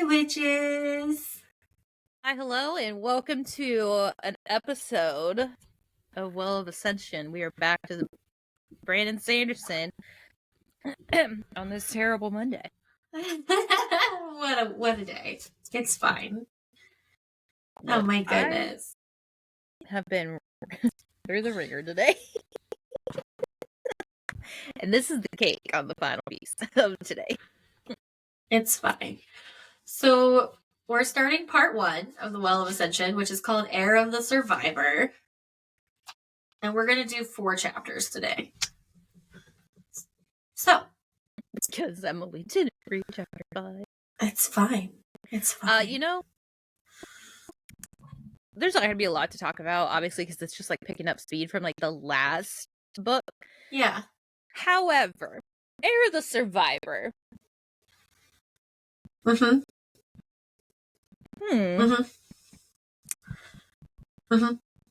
Hey, witches! Hi, hello, and welcome to an episode of Well of Ascension. We are back to Brandon Sanderson on this terrible Monday. what a day. It's fine. Look, Oh my goodness. I have been through the ringer today. And this is the cake on the final piece of today. It's fine. So, we're starting part 1 of the Well of Ascension, which is called Heir of the Survivor. And we're going to do 4 chapters today. So. Because Emily didn't read chapter 5. It's fine. It's fine. There's not going to be a lot to talk about, obviously, because it's just like picking up speed from like the last book. Yeah. However, Heir of the Survivor. Mm-hmm.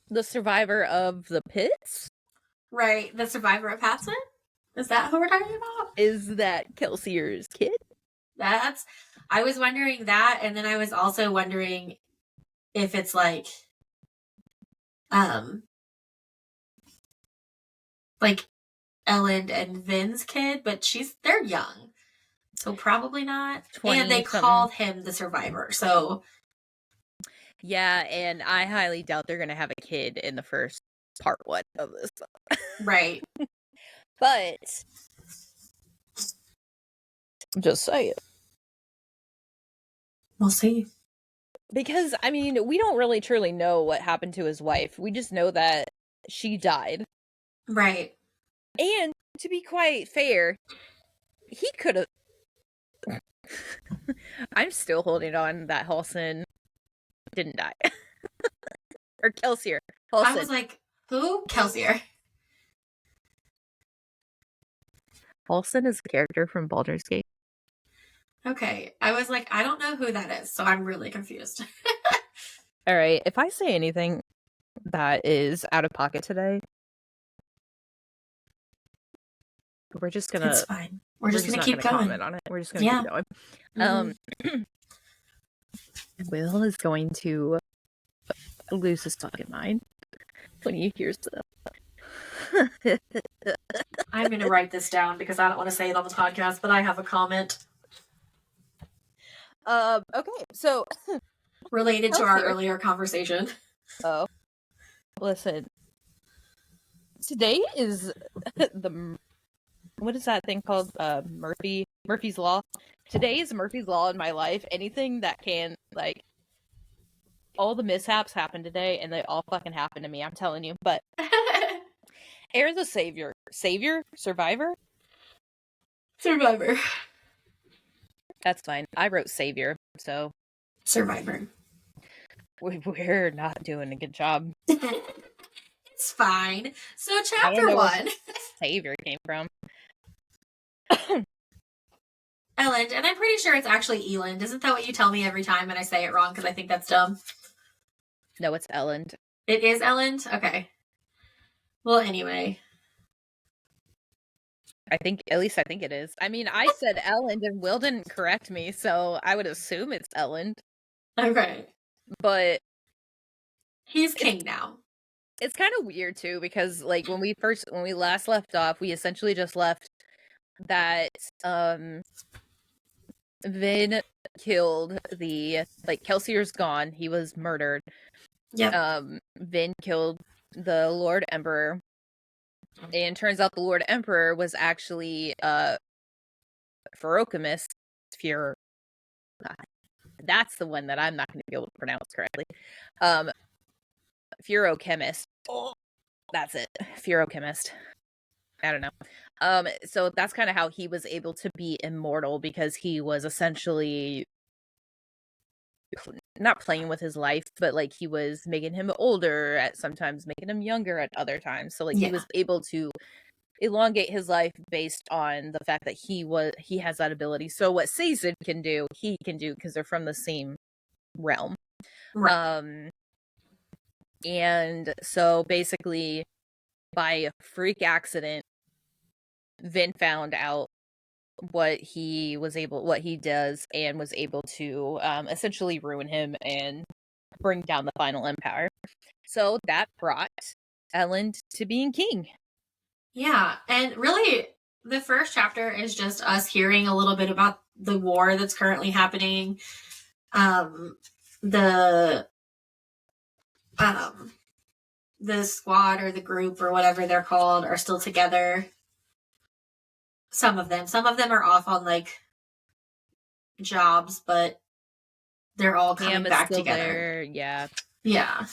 The survivor of the pits? Right. The survivor of Patson? Is that who we're talking about? Is that Kelsier's kid? I was wondering that, and then I was also wondering if it's like Ellen and Vin's kid, but they're young, so probably not. And they called him the survivor, so yeah. And I highly doubt they're gonna have a kid in the first part 1 of this book. Right. But just saying, we'll see. Because I mean, we don't really truly know what happened to his wife. We just know that she died. Right. And to be quite fair, he could have. I'm still holding on that Halson didn't die. Or Kelsier. Halson. I was like, who? Kelsier. Halson is a character from Baldur's Gate. Okay. I was like, I don't know who that is, so I'm really confused. Alright, if I say anything that is out of pocket today, we're just gonna... It's fine. We're just gonna keep going. Comment on it. We're just gonna keep going. Mm-hmm. Will is going to lose his fucking mind when he hears that. I'm going to write this down because I don't want to say it on the podcast, but I have a comment. Okay, so... related to our earlier conversation. Oh. Listen. Today is the... What is that thing called? Murphy's Law? Today is Murphy's Law in my life. Anything that can, like... All the mishaps happened today, and they all fucking happened to me, I'm telling you. But... Heir the Savior. Savior? Survivor? Survivor. That's fine. I wrote Savior, so... Survivor. We're not doing a good job. It's fine. So chapter 1. Savior came from. Elend, and I'm pretty sure it's actually Elend. Isn't that what you tell me every time and I say it wrong because I think that's dumb? No, it's Elend. It is Elend? Okay. Well, anyway. At least I think it is. I mean, I said Elend and Will didn't correct me, so I would assume it's Elend. Okay. But he's king now. It's kind of weird too, because like when we last left off, we essentially just left that Vin killed Kelsier's gone, he was murdered. Yep. Vin killed the Lord Emperor. And turns out the Lord Emperor was actually Ferochemist. That's the one that I'm not going to be able to pronounce correctly. Ferochemist. Oh, that's it. Ferochemist. I don't know. So that's kind of how he was able to be immortal, because he was essentially not playing with his life, but like he was making him older at sometimes, making him younger at other times. So like he was able to elongate his life based on the fact that he has that ability. So what Sazed can do, he can do, because they're from the same realm. Right. And so basically, by a freak accident, Vin found out what he does, and was able to essentially ruin him and bring down the final empire. So that brought Ellen to being king. Yeah, and really, the first chapter is just us hearing a little bit about the war that's currently happening. The the squad or the group or whatever they're called are still together. Some of them are off on like jobs, but they're all coming back together. There. Yeah. Yeah.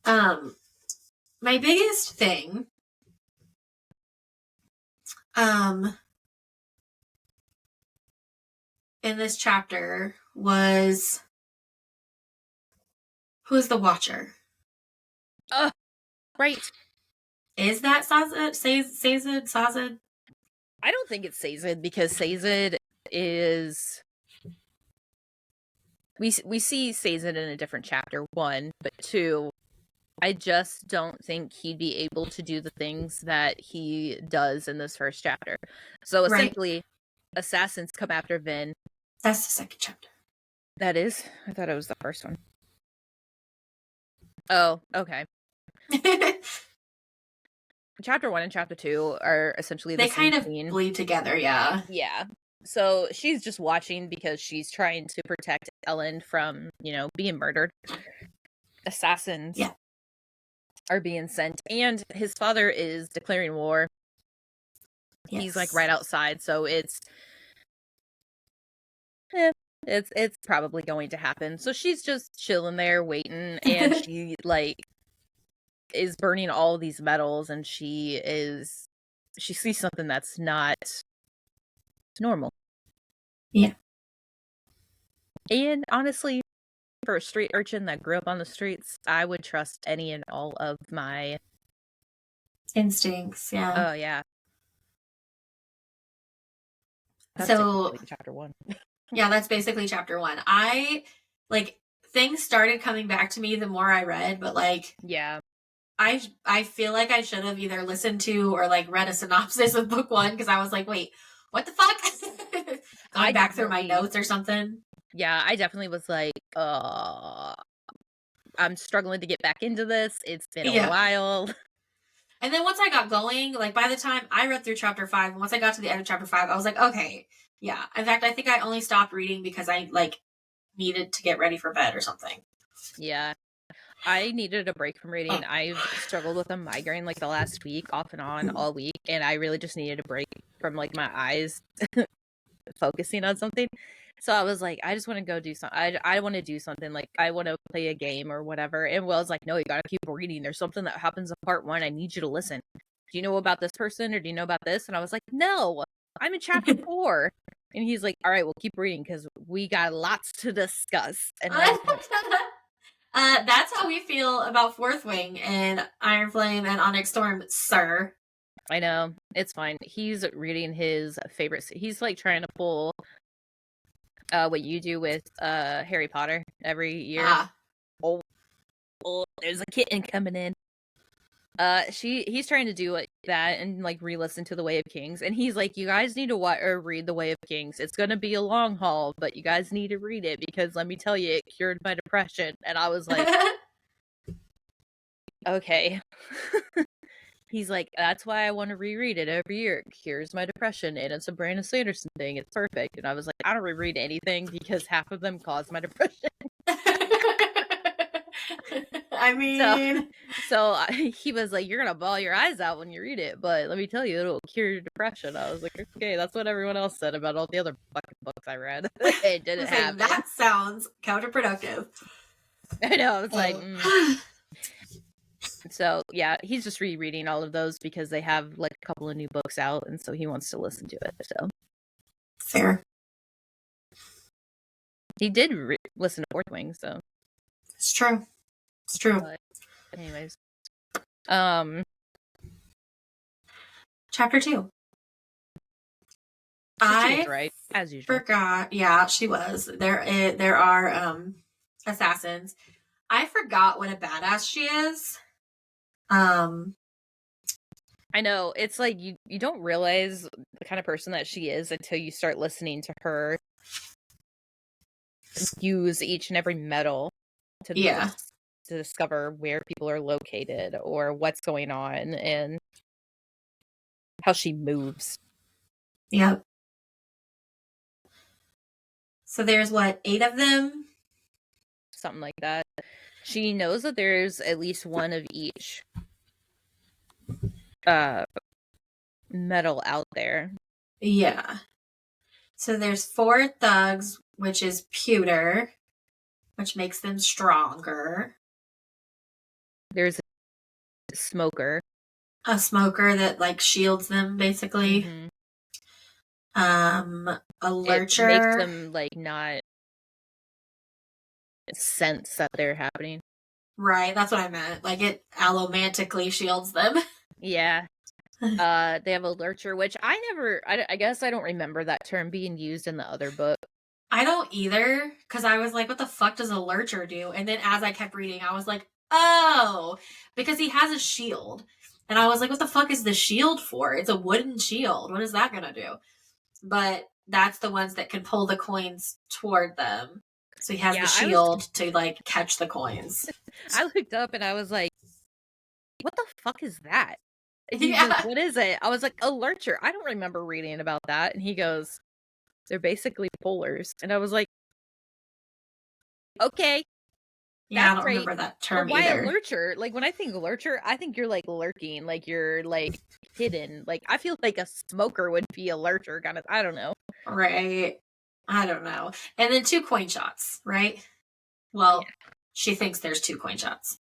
My biggest thing in this chapter was, who's the Watcher? Right. Is that Sazed? I don't think it's Sazed, because Sazed is... We see Sazed in a different chapter, 1, but 2, I just don't think he'd be able to do the things that he does in this first chapter. So essentially, assassins come after Vin. That's the second chapter. That is? I thought it was the first one. Oh, okay. Chapter 1 and chapter 2 are essentially the same They kind scene. of bleed together, yeah. Yeah. So she's just watching because she's trying to protect Ellen from, being murdered. Assassins are being sent, and his father is declaring war. Yes. He's like right outside, so it's probably going to happen. So she's just chilling there waiting, and she is burning all these metals, and she sees something that's not normal. Yeah. And honestly, for a street urchin that grew up on the streets, I would trust any and all of my instincts. Yeah. Oh yeah. That's chapter 1. Yeah, that's basically chapter 1. Things started coming back to me the more I read, but yeah, I feel like I should have either listened to or read a synopsis of book 1, because I was like, wait, what the fuck? Going back through my notes or something. Yeah, I definitely was like, I'm struggling to get back into this. It's been a while. And then once I got going, by the time I read through chapter 5, and once I got to the end of chapter 5, I was like, okay, yeah. In fact, I think I only stopped reading because I needed to get ready for bed or something. Yeah. I needed a break from reading. I've struggled with a migraine the last week, off and on, all week, and I really just needed a break from my eyes focusing on something. So I was like, I just want to go do something. I want to do something. I want to play a game or whatever. And Will's like, no, you got to keep reading. There's something that happens in part 1. I need you to listen. Do you know about this person, or do you know about this? And I was like, no, I'm in chapter 4. And he's like, all right, we'll keep reading because we got lots to discuss. And that's how we feel about Fourth Wing and Iron Flame and Onyx Storm, sir. I know. It's fine. He's reading his favorite. He's trying to pull what you do with Harry Potter every year. Oh, there's a kitten coming in. He's trying to do that and re-listen to The Way of Kings, and he's like, you guys need to read The Way of Kings. It's gonna be a long haul, but you guys need to read it because let me tell you, it cured my depression. And I was like, okay. He's like, that's why I want to reread it every year. It cures my depression, and it's a Brandon Sanderson thing. It's perfect. And I was like, I don't reread anything because half of them cause my depression. I mean, so he was like, you're gonna bawl your eyes out when you read it, but let me tell you, it'll cure your depression. I was like, okay, that's what everyone else said about all the other fucking books I read. It didn't happen. That sounds counterproductive. I know. It's like. So yeah, he's just rereading all of those because they have a couple of new books out, and so he wants to listen to it. So fair. He did listen to Fourth Wing, so it's true. It's true. But anyways, chapter 2. So she was right as usual. Forgot. Yeah, she was. There are assassins. I forgot what a badass she is. I know. It's like you don't realize the kind of person that she is until you start listening to her use each and every metal to Yeah. to discover where people are located or what's going on and how she moves. Yep. So there's what, 8 of them? Something like that. She knows that there's at least one of each metal out there. Yeah. So there's 4 thugs, which is pewter, which makes them stronger. There's a smoker. A smoker that like shields them basically. Mm-hmm. A lurcher. It makes them like not sense that they're happening. Right, that's what I meant. Like it allomantically shields them. Yeah. They have a lurcher, which I guess I don't remember that term being used in the other book. I don't either, because I was like, what the fuck does a lurcher do? And then as I kept reading, I was like, oh, because he has a shield. And I was like, what the fuck is the shield for? It's a wooden shield. What is that going to do? But that's the ones that can pull the coins toward them. So he has the shield to like catch the coins. I looked up and I was like, what the fuck is that? And he Yeah. goes, what is it? I was like, a lurcher. I don't remember reading about that. And he goes, they're basically pullers. And I was like, okay. Yeah, I don't remember that term why either. A lurcher? Like when I think lurcher, I think you're like lurking, like you're like hidden. Like I feel like a smoker would be a lurcher kind of. I don't know. Right. I don't know. And then 2 coin shots, right? Well, yeah. She thinks there's 2 coin shots.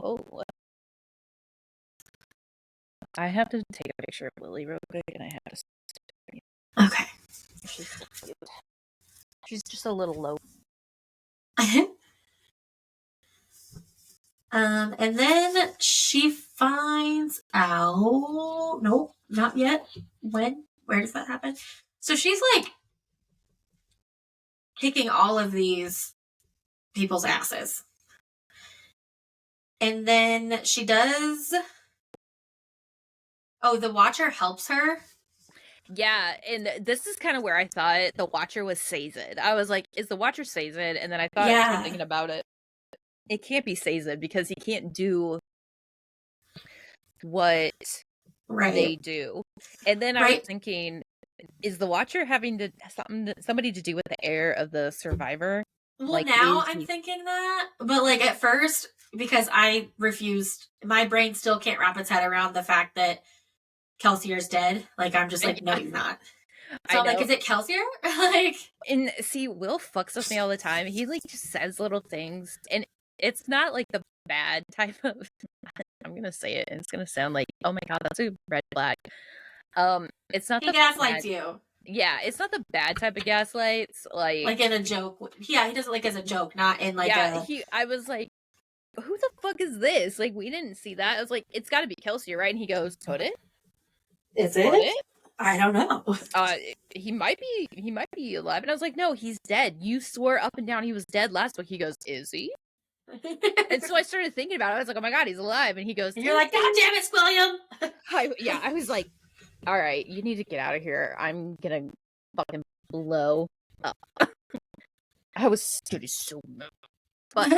Oh. I have to take a picture of Lily real quick, and I have to. Okay. She's so cute. She's just a little low. And then she finds out. Nope, not yet. When? Where does that happen? So she's like kicking all of these people's asses. And then she does. Oh, the Watcher helps her. Yeah, and this is kind of where I thought the Watcher was Sazed. I was like, is the Watcher Sazed? And then I thought, I was thinking about it. It can't be Sazed because he can't do what they do. And then I was thinking, is the Watcher having somebody to do with the heir of the survivor? Well, like, now I'm thinking that, but like at first, because I refused, my brain still can't wrap its head around the fact that Kelsier's dead. Like I'm just like, no, he's not. So I'm like, is it Kelsier? Like, and see, Will fucks with me all the time. He like just says little things, and it's not like the bad type of. I'm gonna say it, and it's gonna sound like, oh my god, that's a red flag. It's not. He gaslights you. Yeah, it's not the bad type of gaslights, like in a joke. Yeah, he does it like as a joke, not in like I was like, who the fuck is this? Like, we didn't see that. I was like, it's got to be Kelsier, right? And he goes, could it? Is it? I don't know. He might be alive. And I was like, no, he's dead. You swore up and down he was dead last week. He goes, is he? And so I started thinking about it. I was like, oh my god, he's alive. And he goes, and you're like, god damn it, William. I was like, all right, you need to get out of here. I'm gonna fucking blow up. I was getting so mad. But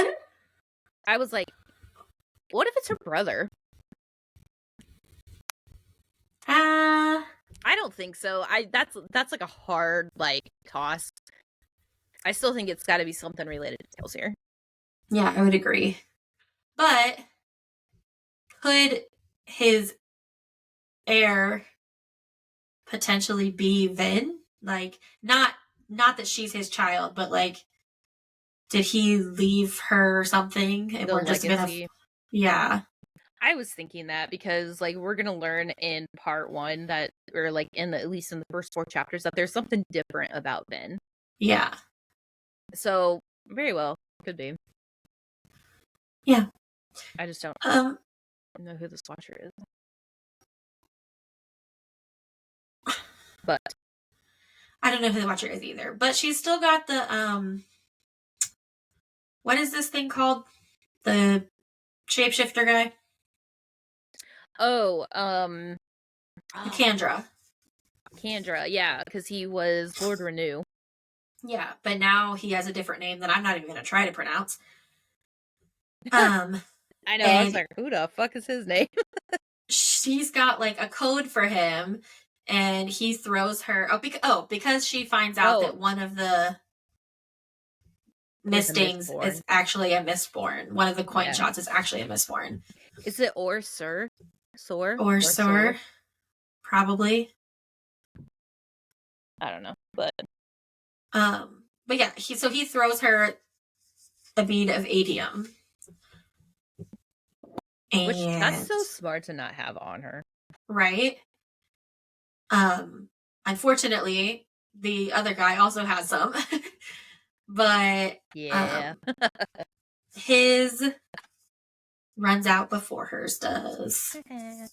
I was like, what if it's her brother? I don't think so. That's like a hard like toss. I still think it's got to be something related to Kelsier. Yeah, I would agree. But could his heir potentially be Vin? Like, not that she's his child, but like, did he leave her something? And we're just gonna, yeah. I was thinking that because like we're gonna learn in part 1 that, or like at least in the first 4 chapters, that there's something different about Vin. Yeah. So very well could be. Yeah. I just don't know who this Watcher is. But I don't know who the Watcher is either. But she's still got the what is this thing called? The shapeshifter guy? Kandra. Kandra, yeah, because he was Lord Renew. Yeah, but now he has a different name that I'm not even going to try to pronounce. I know, I was like, who the fuck is his name? She's got like a code for him, and he throws her. Because she finds out that one of the mistings is actually a Mistborn. One of the coin shots is actually a Mistborn. Is it Sir? Sir? Probably. I don't know, but yeah, he throws her a bead of adium. Which that's so smart to not have on her. Right? Unfortunately, the other guy also has some. But yeah. His runs out before hers does.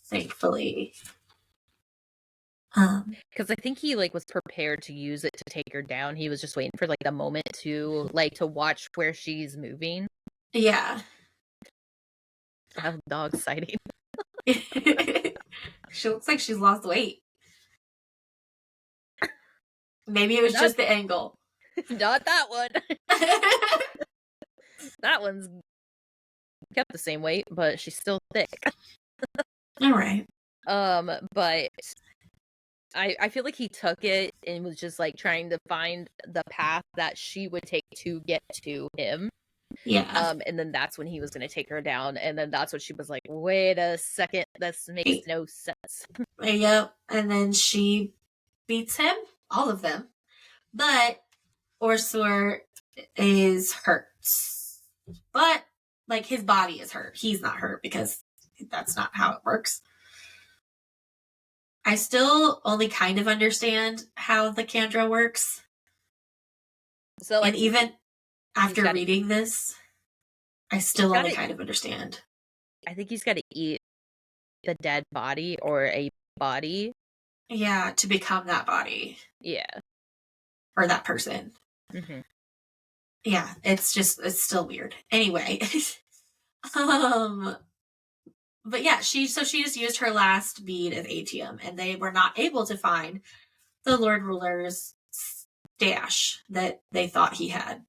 Thankfully. Because I think he was prepared to use it to take her down. He was just waiting for the moment to watch where she's moving. Yeah. Have dog sighting. She looks like she's lost weight. Maybe it was just the angle. Not that one. That one's kept the same weight, but she's still thick. All right. But I feel like he took it and was just trying to find the path that she would take to get to him. Yeah. And then that's when he was going to take her down. And then that's when she was like, wait a second, this makes no sense. Yep. And then she beats him, all of them. But Orsor is hurt. But, his body is hurt. He's not hurt because that's not how it works. I still only kind of understand how the Kandra works. So, and even after reading this, I still only kind of understand. I think he's got to eat the dead body or a body. Yeah, to become that body. Yeah. Or that person. Mm-hmm. Yeah, it's still weird. Anyway. But yeah, she just used her last bead of atium, and they were not able to find the Lord Ruler's stash that they thought he had.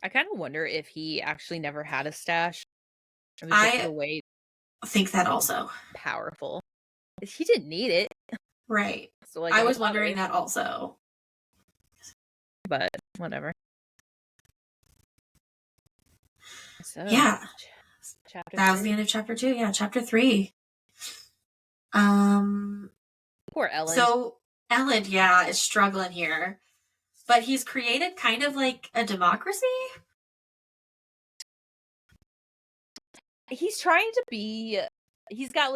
I kind of wonder if he actually never had a stash. I think that also. Powerful. He didn't need it. Right. So I was wondering that also. But whatever. So, yeah. That was the end of chapter 2. Yeah, chapter 3. Poor Ellen. So Ellen, yeah, is struggling here. But he's created kind of like a democracy. He's trying to be. He's got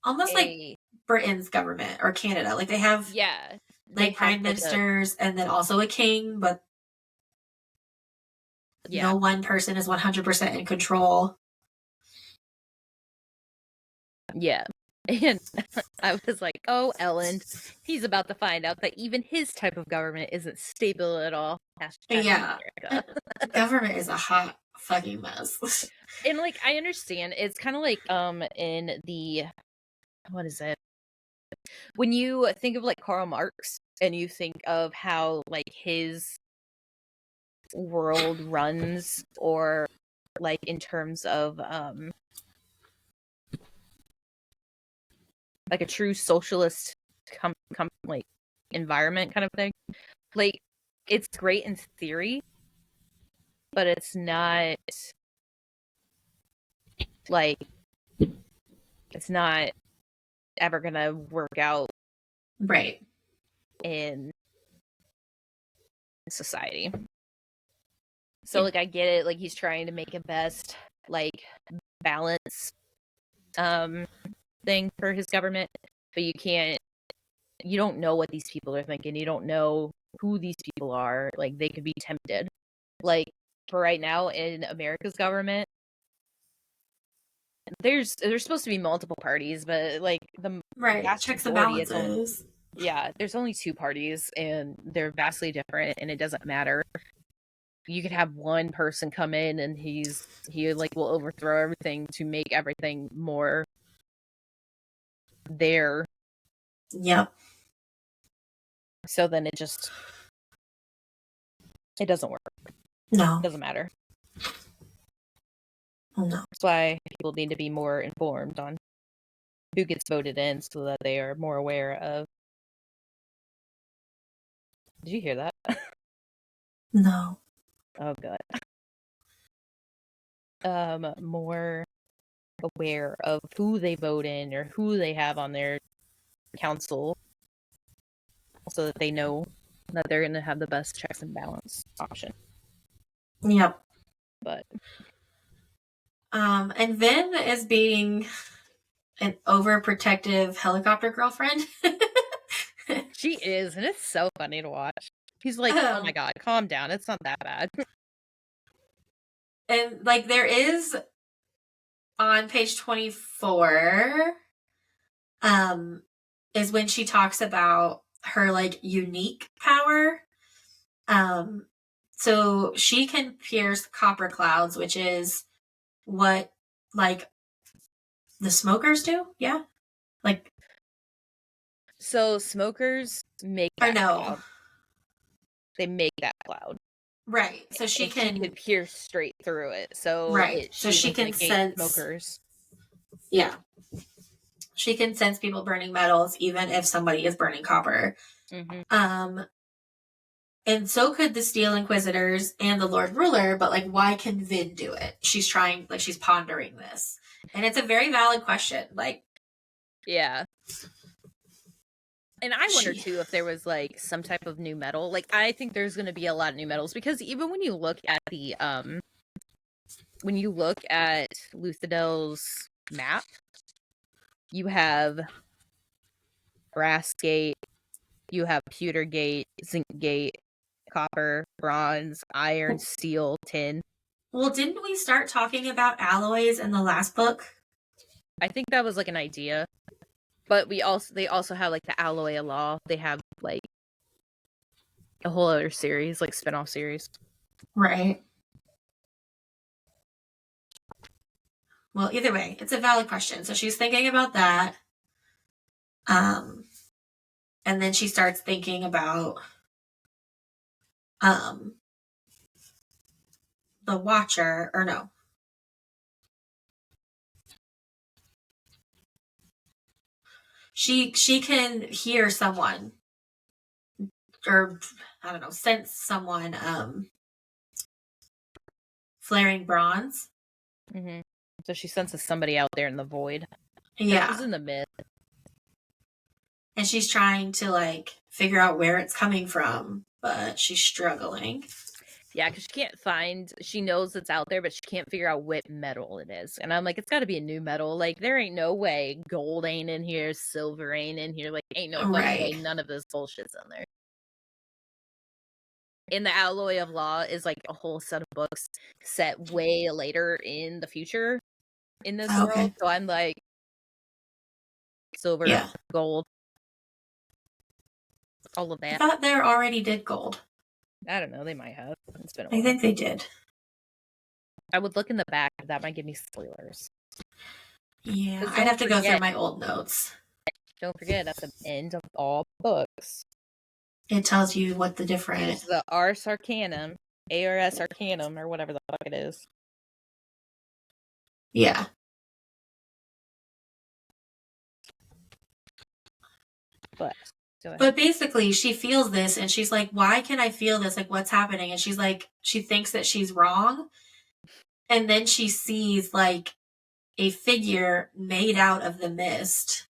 almost like Britain's government or Canada. Like they have prime ministers and then also a king, but no one person is 100% in control. Yeah. And I was like, oh, Ellen, he's about to find out that even his type of government isn't stable at all. Yeah. Government is a hot fucking mess. And I understand. It's kind of in the, what is it? When you think of Karl Marx and you think of how his world runs, or in terms of a true socialist environment kind of thing. It's great in theory, but it's not it's not ever gonna work out right in society. So I get it, he's trying to make a best balance thing for his government, but you don't know what these people are thinking. You don't know who these people are. They could be tempted. For right now in America's government, there's supposed to be multiple parties, but the checks and balances. There's only 2 parties and they're vastly different, and it doesn't matter. you could have one person come in and he like will overthrow everything to make everything more there. Yep. So then it doesn't work. No. It doesn't matter. No. That's why people need to be more informed on who gets voted in so that they are more aware of. Did you hear that? No. Oh god. More aware of who they vote in or who they have on their council so that they know that they're going to have the best checks and balance option. Yep. But and Vin is being an overprotective helicopter girlfriend. she is, and it's so funny to watch. He's like, oh my god, calm down. It's not that bad. And like there is on page 24 is when she talks about her like unique power. So she can pierce copper clouds, which is what like the smokers do. Yeah. Like so smokers make or that no. cloud. They make that cloud. Right. So she could pierce straight through it. So right. So she can sense smokers. Yeah. She can sense people burning metals even if somebody is burning copper. Mm-hmm. And so could the Steel Inquisitors and the Lord Ruler, but like why can Vin do it? She's trying, like she's pondering this. And it's a very valid question. Like yeah. And I wonder too if there was like some type of new metal. Like I think there's going to be a lot of new metals because even when you look at the Luthadil's map, you have brass gate, you have pewter gate, zinc gate, copper, bronze, iron, steel, tin. Well, didn't we start talking about alloys in the last book? I think that was like an idea. But they also have like the Alloy of Law. They have like a whole other series, like spin-off series. Right. Well, either way, it's a valid question. So she's thinking about that. And then she starts thinking about the Watcher, or no. She can hear someone, or I don't know, sense someone flaring bronze. Mm-hmm. So she senses somebody out there in the void. Yeah. Who's in the mist. And she's trying to like figure out where it's coming from, but she's struggling. Yeah, because she knows it's out there, but she can't figure out what metal it is. And I'm like, it's got to be a new metal. Like, there ain't no way gold ain't in here, silver ain't in here. Like, ain't no fucking way none of this bullshit's in there. And the Alloy of Law is like a whole set of books set way later in the future in this world. So I'm like, silver, gold, all of that. I thought they already did gold. I don't know. They might have. It's been a while. I think they did. I would look in the back, but that might give me spoilers. Yeah, I'd have to go through my old notes. Don't forget, at the end of all books, it tells you what the different... It's the Ars Arcanum, ARS Arcanum, or whatever the fuck it is. Yeah. But basically, she feels this, and she's like, why can I feel this? Like, what's happening? And she's like, she thinks that she's wrong. And then she sees, like, a figure made out of the mist.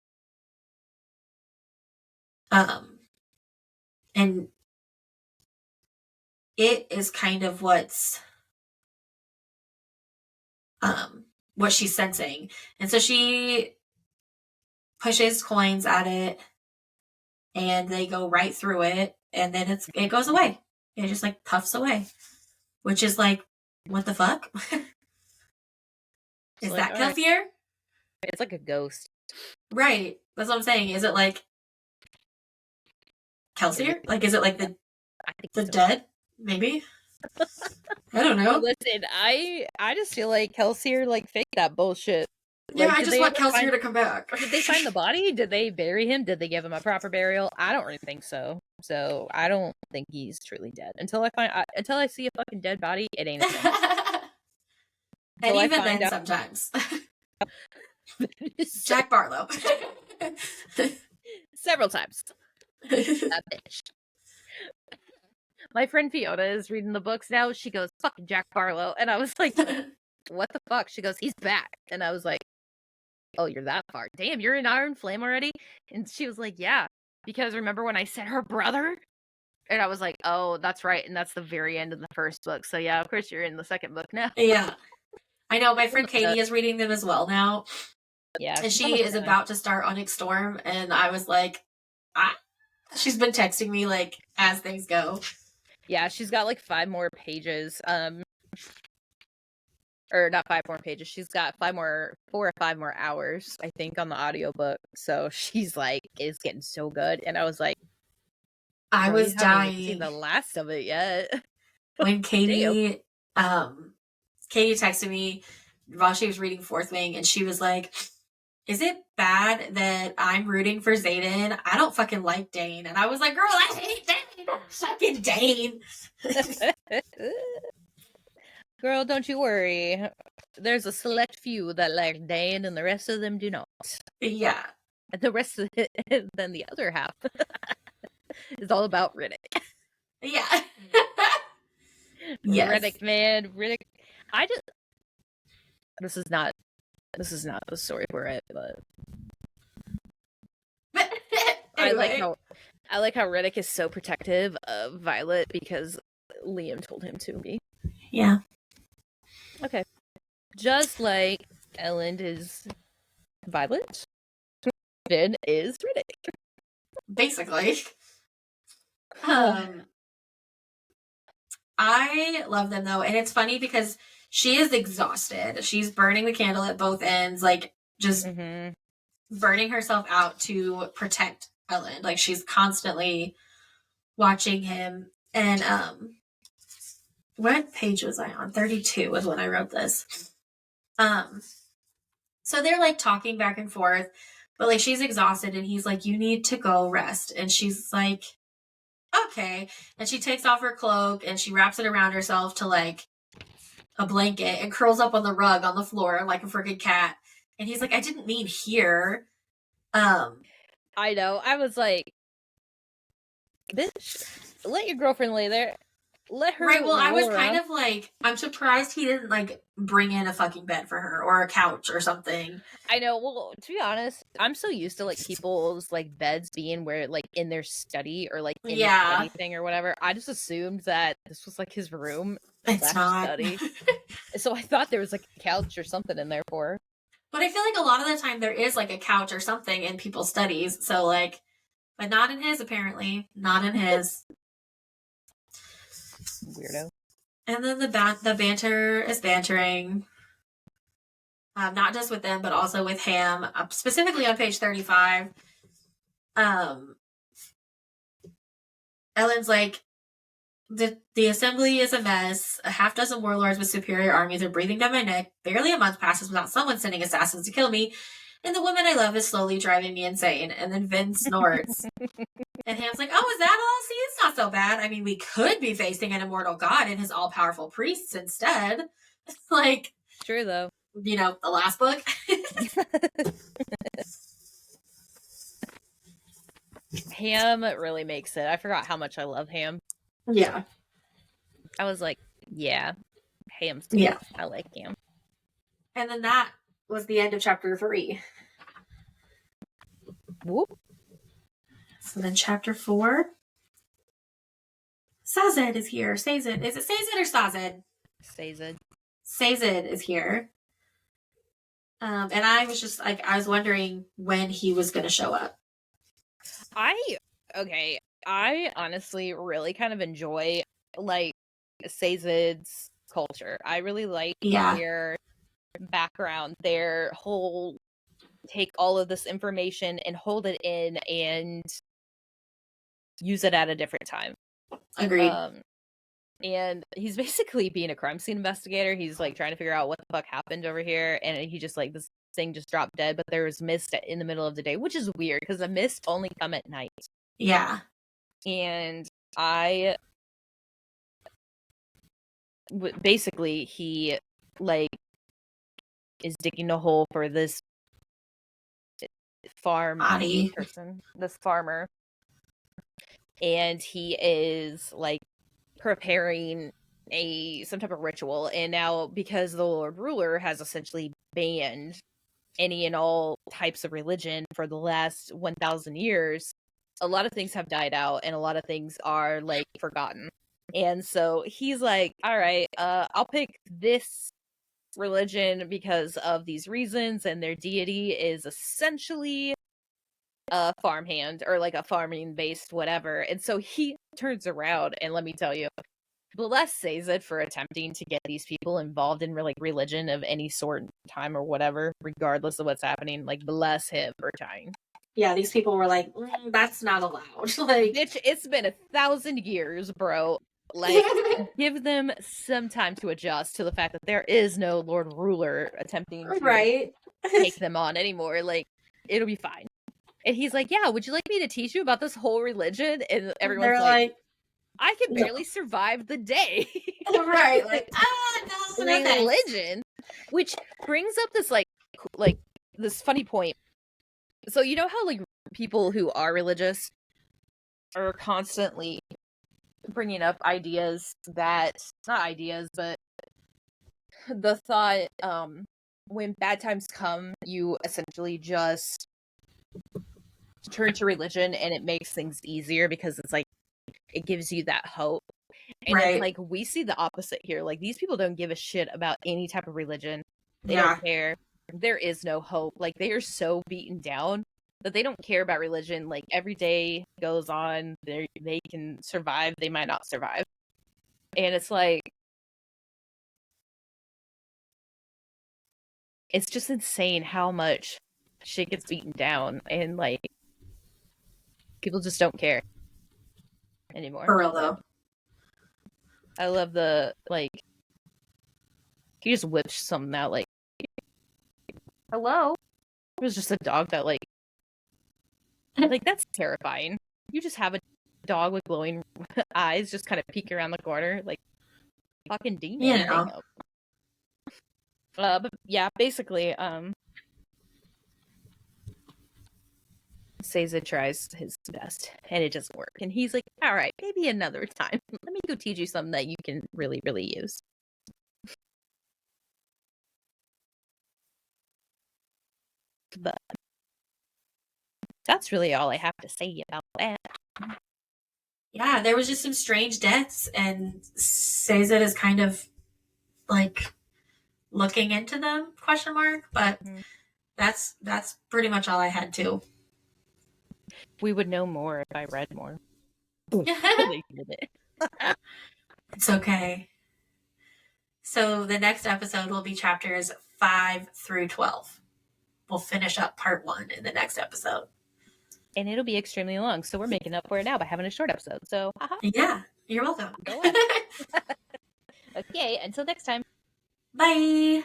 And it is kind of what she's sensing. And so she pushes coins at it, and they go right through it, and then it goes away. It just like puffs away, which is like, what the fuck? Is like, that Kelsier? Right. It's like a ghost. Right. That's what I'm saying. Is it like Kelsier? Like, is it like the dead? Maybe? I don't know. Listen, I just feel like Kelsier like faked that bullshit. Yeah, Like, I just want Kelsier to come back. did they find the body? Did they bury him? Did they give him a proper burial? I don't really think so. So I don't think he's truly dead until I see a fucking dead body. It ain't a thing. And Until I even find then, out. sometimes. Jack Barlow. Several times. That bitch. My friend Fiona is reading the books now. She goes, fucking Jack Barlow. And I was like, what the fuck? She goes, he's back. And I was like, oh, you're that far. Damn, you're in Iron Flame already? And she was like, yeah. Because remember when I said her brother? And I was like, oh, that's right. And that's the very end of the first book. So yeah, of course you're in the second book now. Yeah. I know. My friend Katie is reading them as well now. Yeah. And she is about to start Onyx Storm. And I was like, she's been texting me like as things go. Yeah, she's got like 5 more pages. Or not 5 more pages. She's got 4 or 5 more hours, I think, on the audiobook. So she's like, it's getting so good. And I was like, I was dying. Seen the last of it yet. When Katie texted me while she was reading Fourth Wing, and she was like, is it bad that I'm rooting for Xaden? I don't fucking like Dane. And I was like, girl, I hate Dane. Fucking Dane. Girl, don't you worry. There's a select few that like Dane, and the rest of them do not. Yeah. And the rest of it, then the other half is all about Riddick. Yeah. Yes. Riddick, man. Riddick. This is not the story we're at, but anyway. I like how Riddick is so protective of Violet because Liam told him to be. Yeah. Okay. Just like Ellen is Violet, Finn is Riddick. Basically. I love them though, and it's funny because she is exhausted. She's burning the candle at both ends, like just burning herself out to protect Ellen. Like she's constantly watching him. And what page was I on? 32 was when I wrote this. So they're like talking back and forth, but like she's exhausted and he's like, you need to go rest. And she's like, okay. And she takes off her cloak and she wraps it around herself to like a blanket and curls up on the rug on the floor like a freaking cat. And he's like, I didn't mean here. I know. I was like, bitch, let your girlfriend lay there. Let her. Right. Well, I was kind of like, I'm surprised he didn't like bring in a fucking bed for her or a couch or something. I know. Well, to be honest, I'm so used to like people's like beds being where like in their study or like in their study thing or whatever. I just assumed that this was like his room. It's not. Study. So I thought there was like a couch or something in there for her. But I feel like a lot of the time there is like a couch or something in people's studies. So like, but not in his apparently. Not in his. Weirdo. And then the banter is bantering. Not just with them, but also with Ham. Specifically on page 35. Ellen's like, the assembly is a mess. A half dozen warlords with superior armies are breathing down my neck. Barely a month passes without someone sending assassins to kill me. And the woman I love is slowly driving me insane. And then Vin snorts. And Ham's like, oh, is that all? See, it's not so bad. I mean, we could be facing an immortal god and his all-powerful priests instead. Like, true, though. You know, the last book. Ham really makes it. I forgot how much I love Ham. Yeah. I was like, yeah, Ham's good. Yeah. I like Ham. And then that was the end of chapter 3. Whoop. So then chapter 4. Sazed is here. Sazed. Is it Sazed or Sazed? Sazed. Sazed is here. And I was just like, I was wondering when he was going to show up. I honestly really kind of enjoy like Sazed's culture. I really like their background, their whole take all of this information and hold it in and use it at a different time. Agreed. And he's basically being a crime scene investigator. He's like trying to figure out what the fuck happened over here, and he just like this thing just dropped dead, but there was mist in the middle of the day, which is weird because the mist only come at night. Yeah. And basically he like is digging a hole for this this farmer, and he is like preparing some type of ritual. And now, because the Lord Ruler has essentially banned any and all types of religion for the last 1,000 years, a lot of things have died out and a lot of things are like forgotten. And so he's like, all right, I'll pick this religion because of these reasons, and their deity is essentially a farmhand or like a farming based whatever. And so he turns around, and let me tell you, bless Sazed for attempting to get these people involved in like religion of any sort, time, or whatever, regardless of what's happening. Like, bless him for trying. Yeah, these people were like, that's not allowed. Like, bitch, it's been 1,000 years, bro. Like, give them some time to adjust to the fact that there is no Lord Ruler attempting to take them on anymore. Like, it'll be fine. And he's like, yeah, would you like me to teach you about this whole religion? And everyone's like, I can barely survive the day. Right. Like, no, religion. Which brings up this like this funny point. So you know how like people who are religious are constantly bringing up ideas that, not ideas, but the thought, when bad times come, you essentially just turn to religion and it makes things easier because it's like, it gives you that hope. And it's like, we see the opposite here. Like, these people don't give a shit about any type of religion. They don't care. There is no hope. Like, they are so beaten down that they don't care about religion. Like, every day goes on, they can survive, they might not survive. And it's like, it's just insane how much shit gets beaten down, and like, people just don't care anymore. For real though. I love the like, he just whips something out like, hello? It was just a dog that like that's terrifying. You just have a dog with glowing eyes just kind of peek around the corner, like, fucking demon. Yeah. But yeah, basically, Seiza tries his best and it doesn't work. And he's like, all right, maybe another time. Let me go teach you something that you can really, really use. But that's really all I have to say about that. Yeah, there was just some strange deaths, and Sazed is kind of like looking into them, ? But that's pretty much all I had too. We would know more if I read more. It's okay. So the next episode will be chapters 5 through 12. We'll finish up part 1 in the next episode. And it'll be extremely long, so we're making up for it now by having a short episode. So, yeah, you're welcome. Go on. Okay, until next time. Bye.